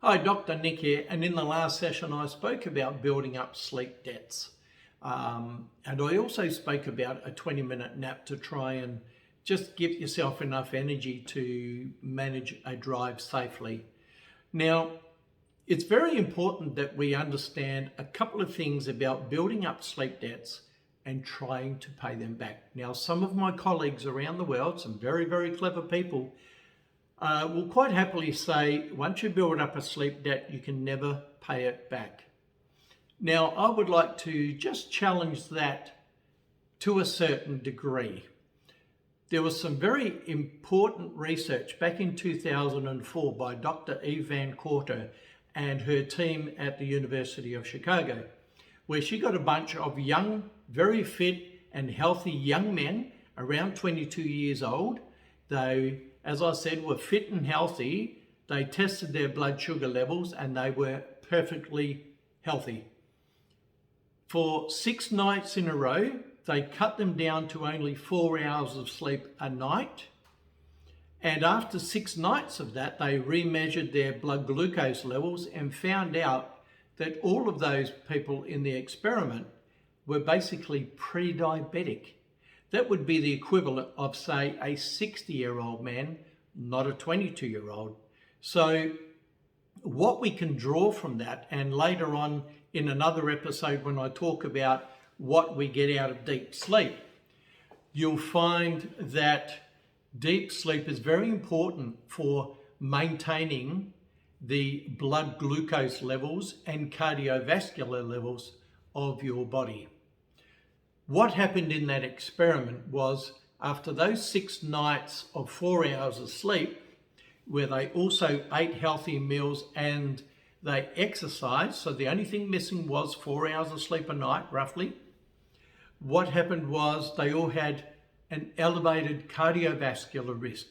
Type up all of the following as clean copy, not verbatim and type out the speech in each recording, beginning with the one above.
Hi, Dr. Nick here, and in the last session I spoke about building up sleep debts. And I also spoke about a 20-minute nap to try and just give yourself enough energy to manage a drive safely. Now, it's very important that we understand a couple of things about building up sleep debts and trying to pay them back. Now, some of my colleagues around the world, some very, very clever people, will quite happily say, once you build up a sleep debt, you can never pay it back. Now, I would like to just challenge that to a certain degree. There was some very important research back in 2004 by Dr. Eve Van Corter and her team at the University of Chicago, where she got a bunch of young, very fit and healthy young men around 22 years old. They, as I said, were fit and healthy. They tested their blood sugar levels and they were perfectly healthy. For 6 nights in a row, they cut them down to only 4 hours of sleep a night. And after 6 nights of that, they remeasured their blood glucose levels and found out that all of those people in the experiment were basically pre-diabetic. That would be the equivalent of, say, a 60-year-old man, not a 22-year-old. So what we can draw from that, and later on in another episode when I talk about what we get out of deep sleep, you'll find that deep sleep is very important for maintaining the blood glucose levels and cardiovascular levels of your body. What happened in that experiment was, after those 6 nights of 4 hours of sleep, where they also ate healthy meals and they exercised, so the only thing missing was 4 hours of sleep a night, roughly. What happened was they all had an elevated cardiovascular risk,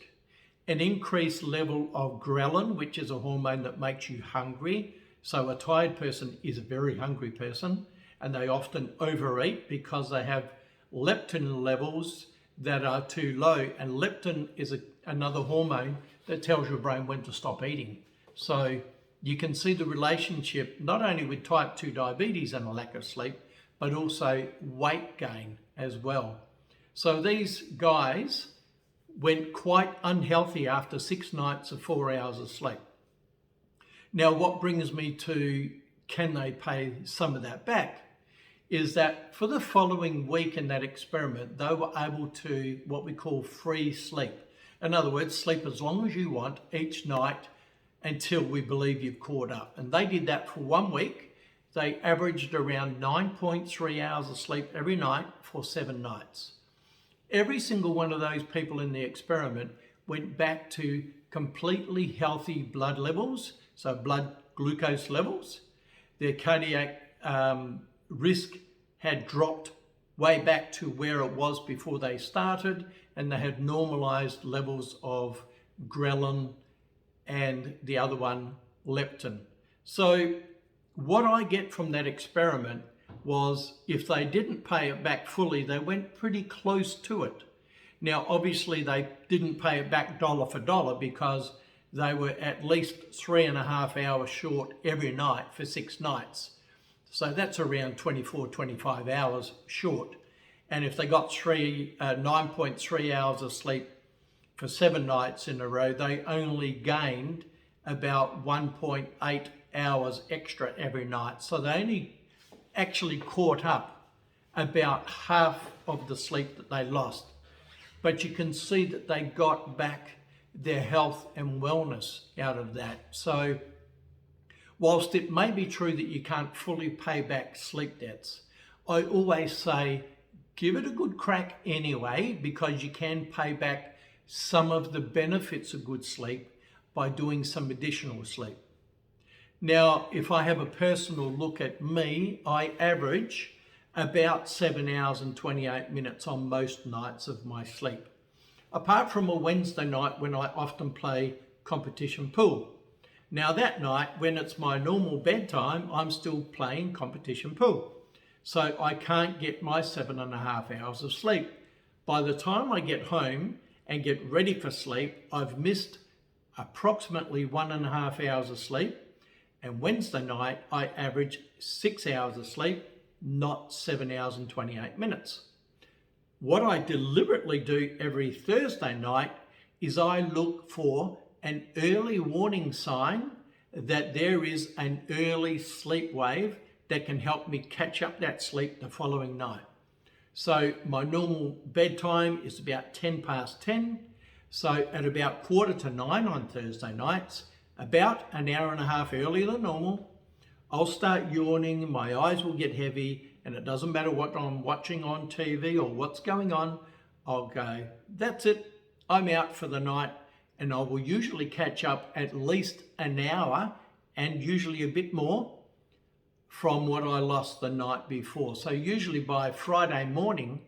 an increased level of ghrelin, which is a hormone that makes you hungry. So a tired person is a very hungry person, and they often overeat because they have leptin levels that are too low. And leptin is another hormone that tells your brain when to stop eating. So you can see the relationship not only with type 2 diabetes and a lack of sleep, but also weight gain as well. So these guys went quite unhealthy after 6 nights of 4 hours of sleep. Now, what brings me to, can they pay some of that back, is that for the following week in that experiment, they were able to what we call free sleep. In other words, sleep as long as you want each night until we believe you've caught up. And they did that for 1 week. They averaged around 9.3 hours of sleep every night for 7 nights. Every single one of those people in the experiment went back to completely healthy blood levels, so blood glucose levels. Their cardiac risk had dropped way back to where it was before they started, and they had normalized levels of ghrelin and the other one, leptin. So what I get from that experiment was, if they didn't pay it back fully, they went pretty close to it. Now, obviously they didn't pay it back dollar for dollar because they were at least 3.5 hours short every night for 6 nights. So that's around 24, 25 hours short. And if they got 9.3 hours of sleep for 7 nights in a row, they only gained about 1.8 hours extra every night. So they only actually caught up about half of the sleep that they lost. But you can see that they got back their health and wellness out of that. So whilst it may be true that you can't fully pay back sleep debts, I always say give it a good crack anyway, because you can pay back some of the benefits of good sleep by doing some additional sleep. Now, if I have a personal look at me, I average about 7 hours and 28 minutes on most nights of my sleep, apart from a Wednesday night when I often play competition pool. Now that night, when it's my normal bedtime, I'm still playing competition pool. So I can't get my 7.5 hours of sleep. By the time I get home and get ready for sleep, I've missed approximately 1.5 hours of sleep. And Wednesday night, I average 6 hours of sleep, not 7 hours and 28 minutes. What I deliberately do every Thursday night is I look for an early warning sign that there is an early sleep wave that can help me catch up that sleep the following night. So my normal bedtime is about 10 past 10. So at about 8:45 on Thursday nights, about an hour and a half earlier than normal, I'll start yawning, my eyes will get heavy, and it doesn't matter what I'm watching on TV or what's going on, I'll go, that's it, I'm out for the night, and I will usually catch up at least an hour and usually a bit more from what I lost the night before. So usually by Friday morning,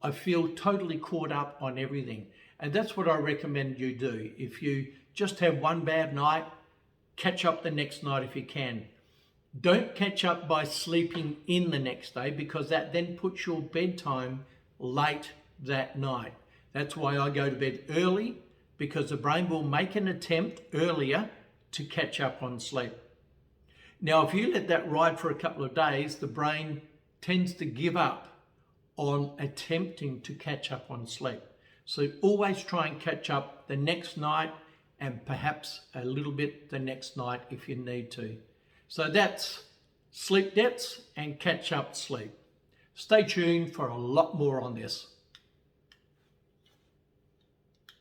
I feel totally caught up on everything. And that's what I recommend you do. If you just have one bad night, catch up the next night if you can. Don't catch up by sleeping in the next day, because that then puts your bedtime late that night. That's why I go to bed early, because the brain will make an attempt earlier to catch up on sleep. Now, if you let that ride for a couple of days, the brain tends to give up on attempting to catch up on sleep. So always try and catch up the next night, and perhaps a little bit the next night if you need to. So that's sleep debts and catch up sleep. Stay tuned for a lot more on this.